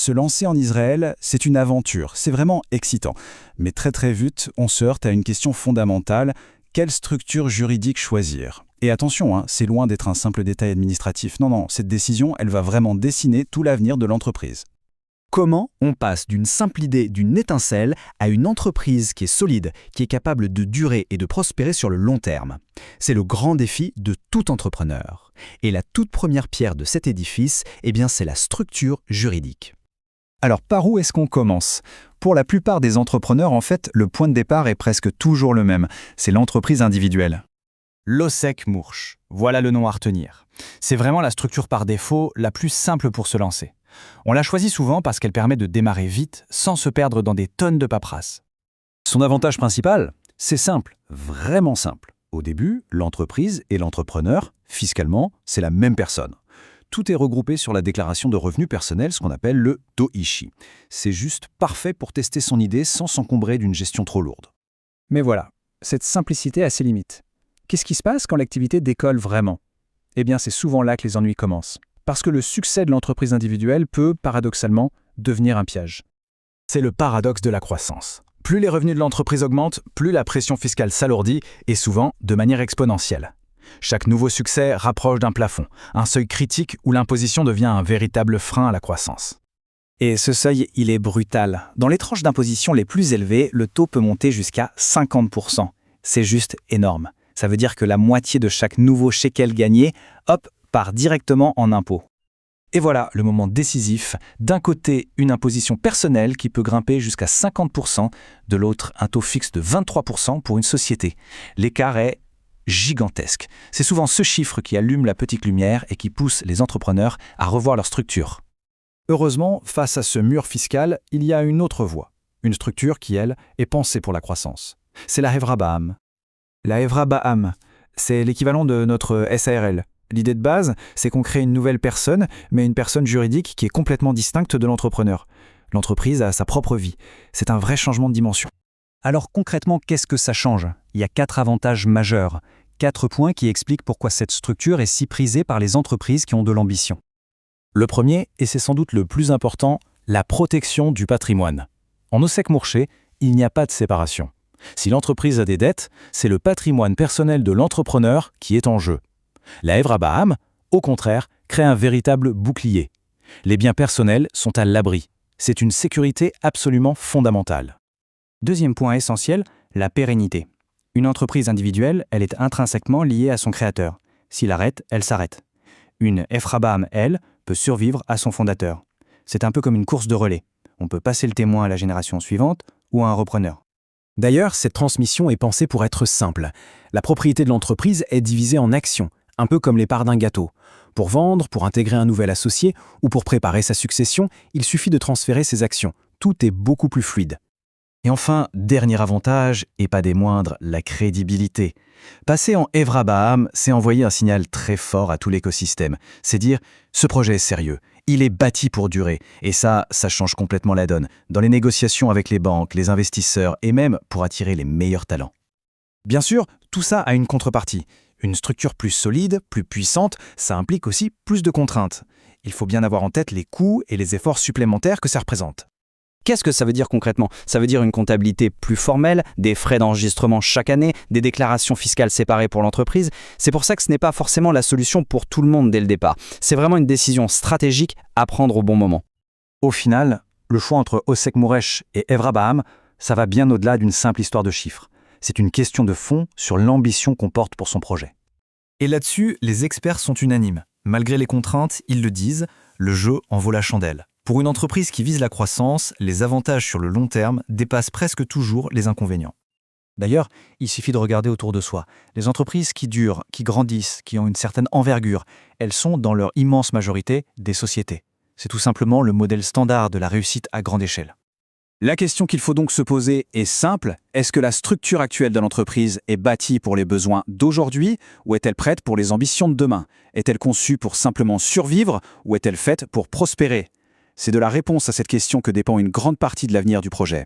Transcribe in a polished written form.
Se lancer en Israël, c'est une aventure, c'est vraiment excitant. Mais très vite, on se heurte à une question fondamentale, quelle structure juridique choisir? Et attention, c'est loin d'être un simple détail administratif. Non, cette décision, elle va vraiment dessiner tout l'avenir de l'entreprise. Comment on passe d'une simple idée, d'une étincelle, à une entreprise qui est solide, qui est capable de durer et de prospérer sur le long terme? C'est le grand défi de tout entrepreneur. Et la toute première pierre de cet édifice, c'est la structure juridique. Alors par où est-ce qu'on commence? Pour la plupart des entrepreneurs, en fait, le point de départ est presque toujours le même. C'est l'entreprise individuelle. L'OSEC Mourch, voilà le nom à retenir. C'est vraiment la structure par défaut la plus simple pour se lancer. On la choisit souvent parce qu'elle permet de démarrer vite sans se perdre dans des tonnes de paperasse. Son avantage principal, c'est simple, vraiment simple. Au début, l'entreprise et l'entrepreneur, fiscalement, c'est la même personne. Tout est regroupé sur la déclaration de revenus personnels, ce qu'on appelle le Dōichi. C'est juste parfait pour tester son idée sans s'encombrer d'une gestion trop lourde. Mais voilà, cette simplicité a ses limites. Qu'est-ce qui se passe quand l'activité décolle vraiment? C'est souvent là que les ennuis commencent. Parce que le succès de l'entreprise individuelle peut, paradoxalement, devenir un piège. C'est le paradoxe de la croissance. Plus les revenus de l'entreprise augmentent, plus la pression fiscale s'alourdit, et souvent de manière exponentielle. Chaque nouveau succès rapproche d'un plafond, un seuil critique où l'imposition devient un véritable frein à la croissance. Et ce seuil, il est brutal. Dans les tranches d'imposition les plus élevées, le taux peut monter jusqu'à 50%. C'est juste énorme. Ça veut dire que la moitié de chaque nouveau shekel gagné, part directement en impôts. Et voilà le moment décisif. D'un côté, une imposition personnelle qui peut grimper jusqu'à 50%, de l'autre, un taux fixe de 23% pour une société. L'écart est gigantesque. C'est souvent ce chiffre qui allume la petite lumière et qui pousse les entrepreneurs à revoir leur structure. Heureusement, face à ce mur fiscal, il y a une autre voie. Une structure qui, elle, est pensée pour la croissance. C'est la Hevra Ba'am. La Hevra Ba'am, c'est l'équivalent de notre SARL. L'idée de base, c'est qu'on crée une nouvelle personne, mais une personne juridique qui est complètement distincte de l'entrepreneur. L'entreprise a sa propre vie. C'est un vrai changement de dimension. Alors concrètement, qu'est-ce que ça change? Il y a 4 avantages majeurs. 4 points qui expliquent pourquoi cette structure est si prisée par les entreprises qui ont de l'ambition. Le premier, et c'est sans doute le plus important, la protection du patrimoine. En OSEC Mourché, il n'y a pas de séparation. Si l'entreprise a des dettes, c'est le patrimoine personnel de l'entrepreneur qui est en jeu. La Hevra Ba'am, au contraire, crée un véritable bouclier. Les biens personnels sont à l'abri. C'est une sécurité absolument fondamentale. Deuxième point essentiel, la pérennité. Une entreprise individuelle, elle est intrinsèquement liée à son créateur. S'il arrête, elle s'arrête. Une Hevra Ba'am, elle, peut survivre à son fondateur. C'est un peu comme une course de relais. On peut passer le témoin à la génération suivante ou à un repreneur. D'ailleurs, cette transmission est pensée pour être simple. La propriété de l'entreprise est divisée en actions, un peu comme les parts d'un gâteau. Pour vendre, pour intégrer un nouvel associé ou pour préparer sa succession, il suffit de transférer ses actions. Tout est beaucoup plus fluide. Et enfin, dernier avantage, et pas des moindres, la crédibilité. Passer en Hevra Ba'am, c'est envoyer un signal très fort à tout l'écosystème. C'est dire, ce projet est sérieux, il est bâti pour durer. Et ça change complètement la donne, dans les négociations avec les banques, les investisseurs et même pour attirer les meilleurs talents. Bien sûr, tout ça a une contrepartie. Une structure plus solide, plus puissante, ça implique aussi plus de contraintes. Il faut bien avoir en tête les coûts et les efforts supplémentaires que ça représente. Qu'est-ce que ça veut dire concrètement? Ça veut dire une comptabilité plus formelle, des frais d'enregistrement chaque année, des déclarations fiscales séparées pour l'entreprise. C'est pour ça que ce n'est pas forcément la solution pour tout le monde dès le départ. C'est vraiment une décision stratégique à prendre au bon moment. Au final, le choix entre OSEC Mourch et Hevra Ba'am, ça va bien au-delà d'une simple histoire de chiffres. C'est une question de fond sur l'ambition qu'on porte pour son projet. Et là-dessus, les experts sont unanimes. Malgré les contraintes, ils le disent, le jeu en vaut la chandelle. Pour une entreprise qui vise la croissance, les avantages sur le long terme dépassent presque toujours les inconvénients. D'ailleurs, il suffit de regarder autour de soi. Les entreprises qui durent, qui grandissent, qui ont une certaine envergure, elles sont dans leur immense majorité des sociétés. C'est tout simplement le modèle standard de la réussite à grande échelle. La question qu'il faut donc se poser est simple. Est-ce que la structure actuelle de l'entreprise est bâtie pour les besoins d'aujourd'hui ou est-elle prête pour les ambitions de demain? Est-elle conçue pour simplement survivre ou est-elle faite pour prospérer? C'est de la réponse à cette question que dépend une grande partie de l'avenir du projet.